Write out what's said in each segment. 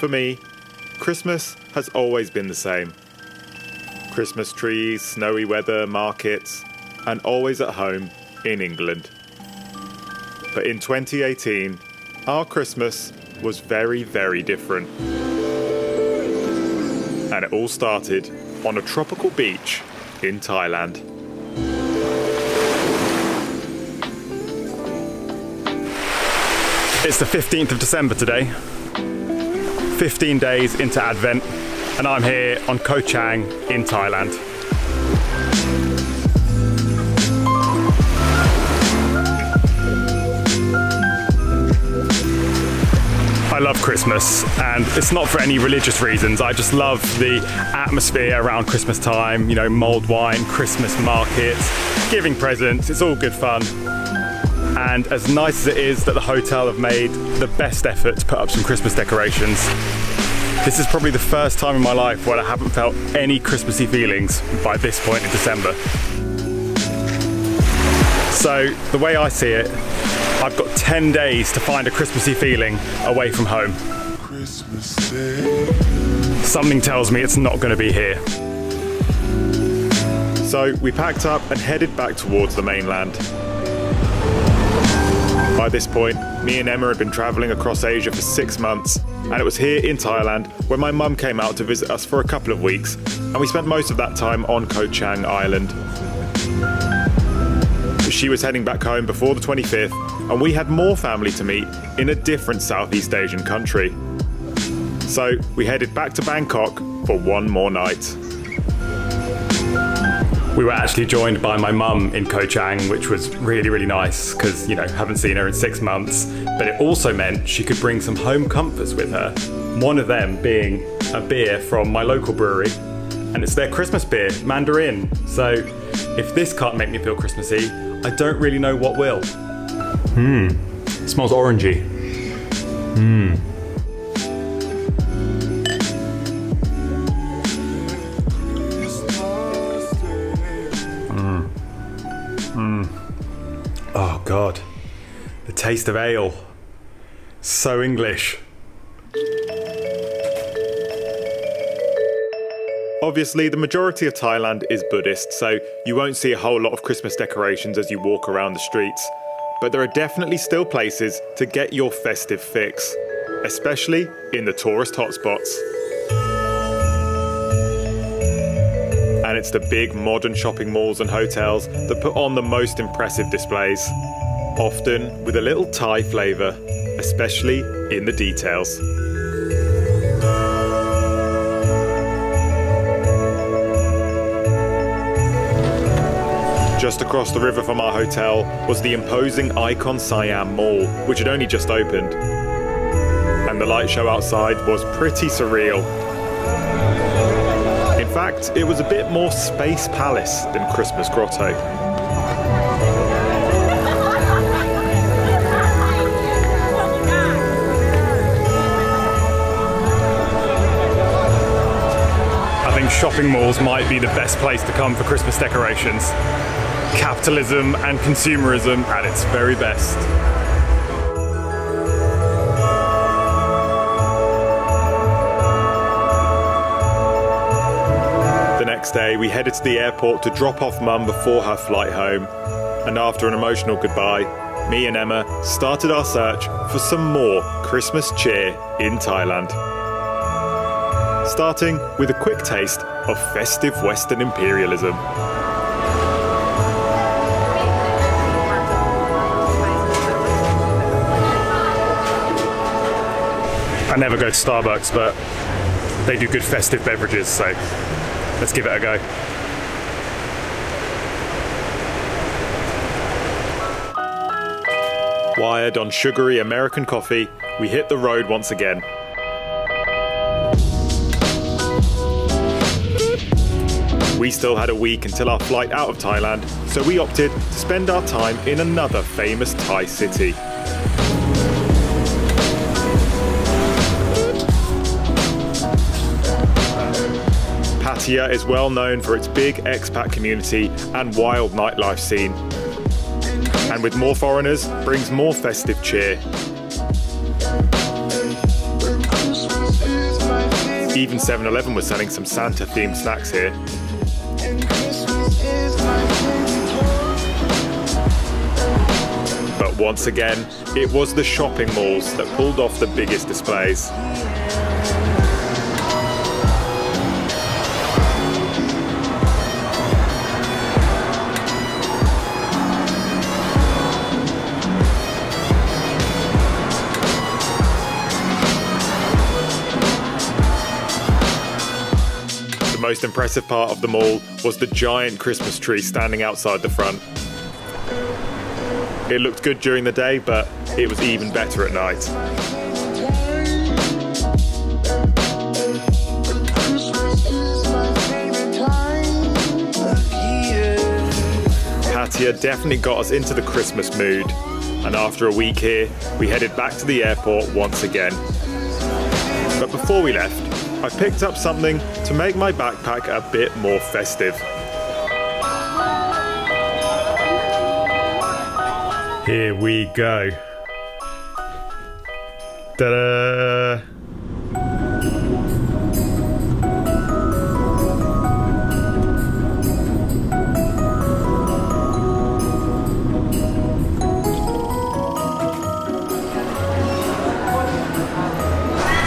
For me, Christmas has always been the same. Christmas trees, snowy weather, markets, and always at home in England. But in 2018, our Christmas was very, very different. And it all started on a tropical beach in Thailand. It's the 15th of December today, 15 days into Advent, and I'm here on Koh Chang in Thailand. I love Christmas, and it's not for any religious reasons. I just love the atmosphere around Christmas time, you know, mulled wine, Christmas markets, giving presents, it's all good fun. And as nice as it is that the hotel have made the best effort to put up some Christmas decorations, this is probably the first time in my life where I haven't felt any Christmassy feelings by this point in December. So the way I see it, I've got 10 days to find a Christmassy feeling away from home. Christmas Day. Something tells me it's not going to be here. So we packed up and headed back towards the mainland. By this point, me and Emma had been travelling across Asia for 6 months, and it was here in Thailand where my mum came out to visit us for a couple of weeks, and we spent most of that time on Koh Chang Island. She was heading back home before the 25th, and we had more family to meet in a different Southeast Asian country. So we headed back to Bangkok for one more night. We were actually joined by my mum in Koh Chang, which was really, really nice because, you know, haven't seen her in 6 months. But it also meant she could bring some home comforts with her. One of them being a beer from my local brewery, and it's their Christmas beer, Mandarin. So if this can't make me feel Christmassy, I don't really know what will. It smells orangey. Oh God, the taste of ale. So English. Obviously, the majority of Thailand is Buddhist, so you won't see a whole lot of Christmas decorations as you walk around the streets. But there are definitely still places to get your festive fix, especially in the tourist hotspots. And it's the big modern shopping malls and hotels that put on the most impressive displays, often with a little Thai flavour, especially in the details. Just across the river from our hotel was the imposing Icon Siam Mall, which had only just opened. And the light show outside was pretty surreal. In fact, it was a bit more Space Palace than Christmas Grotto. I think shopping malls might be the best place to come for Christmas decorations. Capitalism and consumerism at its very best. The next day, we headed to the airport to drop off Mum before her flight home. And after an emotional goodbye, me and Emma started our search for some more Christmas cheer in Thailand. Starting with a quick taste of festive Western imperialism. I never go to Starbucks, but they do good festive beverages, so let's give it a go. Wired on sugary American coffee, we hit the road once again. We still had a week until our flight out of Thailand, so we opted to spend our time in another famous Thai city. Pattaya is well known for its big expat community and wild nightlife scene. And with more foreigners brings more festive cheer. Even 7-Eleven was selling some Santa-themed snacks here. But once again, it was the shopping malls that pulled off the biggest displays. The most impressive part of the mall was the giant Christmas tree standing outside the front. It looked good during the day, but it was even better at night. Pattaya definitely got us into the Christmas mood, and after a week here, we headed back to the airport once again. But before we left, I picked up something to make my backpack a bit more festive. Here we go. Ta-da!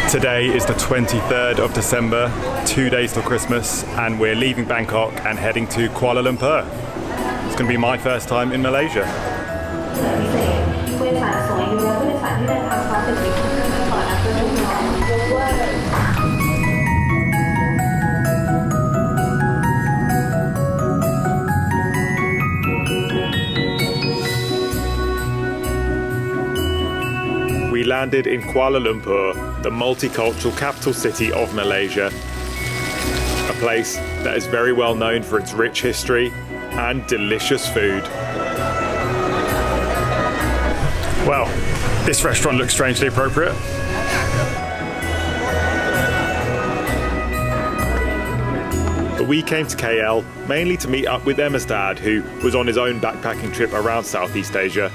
Today is the 23rd of December, 2 days till Christmas, and we're leaving Bangkok and heading to Kuala Lumpur. It's going to be my first time in Malaysia. We landed in Kuala Lumpur, the multicultural capital city of Malaysia, a place that is very well known for its rich history and delicious food. Well, this restaurant looks strangely appropriate. But we came to KL mainly to meet up with Emma's dad, who was on his own backpacking trip around Southeast Asia.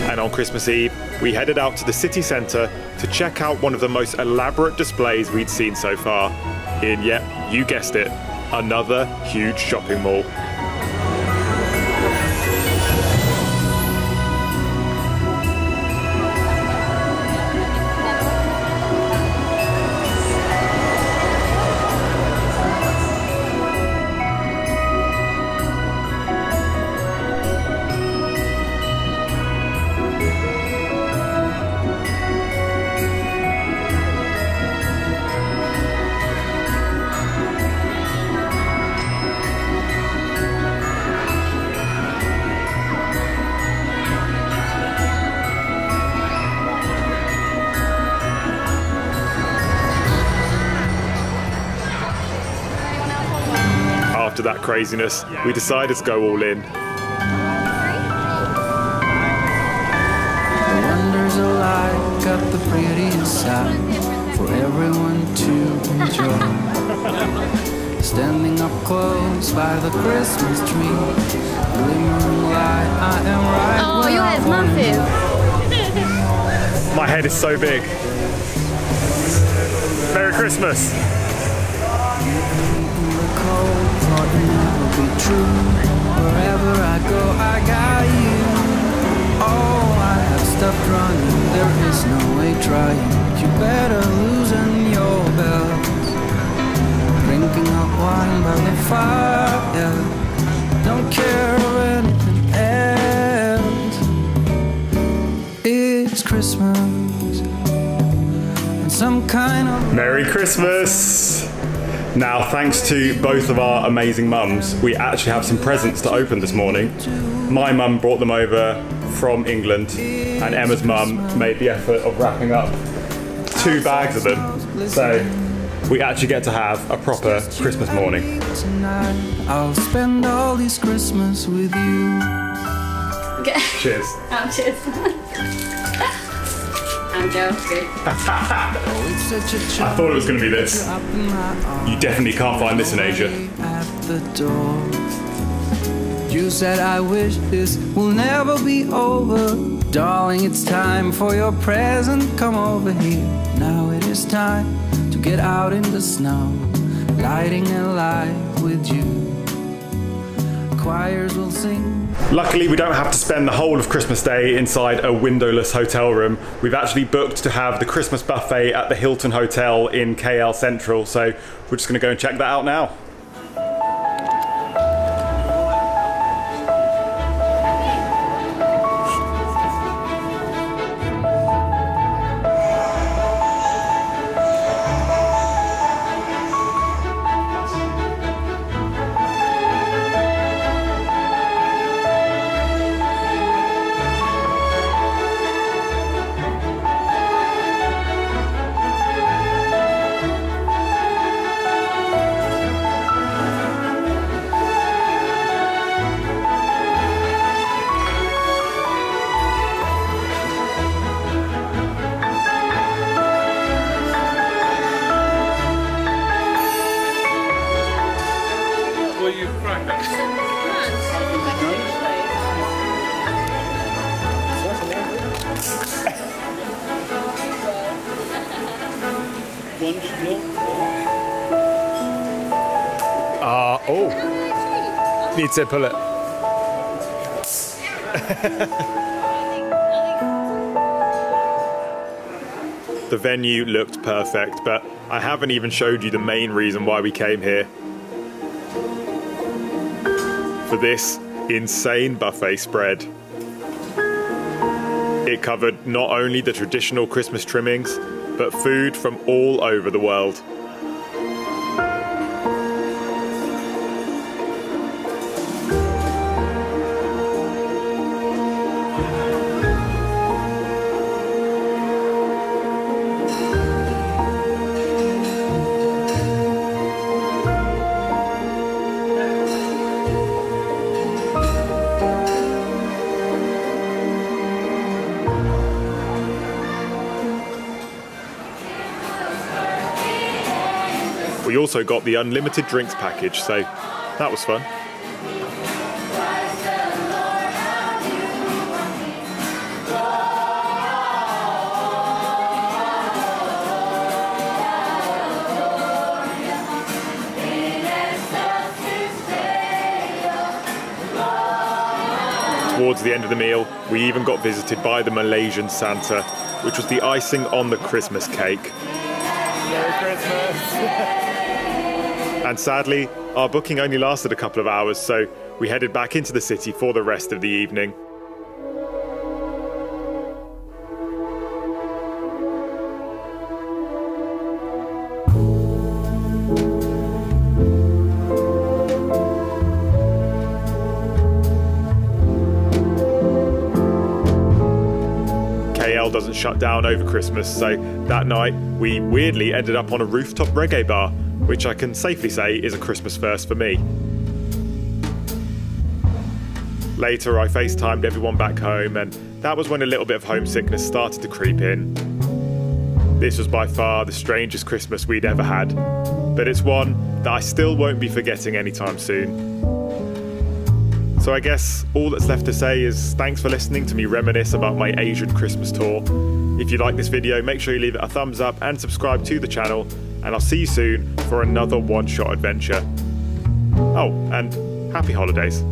And on Christmas Eve, we headed out to the city centre to check out one of the most elaborate displays we'd seen so far in, yep, you guessed it, another huge shopping mall. After that craziness, we decided to go all in. The wonders of life got the prettiest side for everyone to enjoy. Standing up close by the Christmas tree, glimmering light, I am right. Oh, your head's massive. My head is so big. Merry Christmas. Be true. Wherever I go, I got you. Oh, I have stopped running. There is no way trying. You better loosen your belts. Drinking hot wine by the fire. Don't care of anything else. It's Christmas and some kind of Merry Christmas. Now, thanks to both of our amazing mums, we actually have some presents to open this morning. My mum brought them over from England, and Emma's mum made the effort of wrapping up 2 bags of them. So we actually get to have a proper Christmas morning. I'll spend all this Christmas with you. Okay. Cheers. Oh, cheers. I'm joking. I thought it was going to be this. You definitely can't find this in Asia. You said I wish this will never be over. Darling, it's time for your present. Come over here. Now it is time to get out in the snow, lighting a light with you. Choirs will sing. Luckily, we don't have to spend the whole of Christmas Day inside a windowless hotel room. We've actually booked to have the Christmas buffet at the Hilton Hotel in KL Central, so we're just going to go and check that out now. Need to pull it. The venue looked perfect, but I haven't even showed you the main reason why we came here. For this insane buffet spread. It covered not only the traditional Christmas trimmings, but food from all over the world. We also got the unlimited drinks package, so that was fun. Towards the end of the meal, we even got visited by the Malaysian Santa, which was the icing on the Christmas cake. Merry Christmas! And sadly, our booking only lasted a couple of hours, so we headed back into the city for the rest of the evening. KL doesn't shut down over Christmas, so that night we weirdly ended up on a rooftop reggae bar, which I can safely say is a Christmas first for me. Later, I FaceTimed everyone back home, and that was when a little bit of homesickness started to creep in. This was by far the strangest Christmas we'd ever had, but it's one that I still won't be forgetting anytime soon. So I guess all that's left to say is thanks for listening to me reminisce about my Asian Christmas tour. If you like this video, make sure you leave it a thumbs up and subscribe to the channel, and I'll see you soon for another one-shot adventure. Oh, and happy holidays.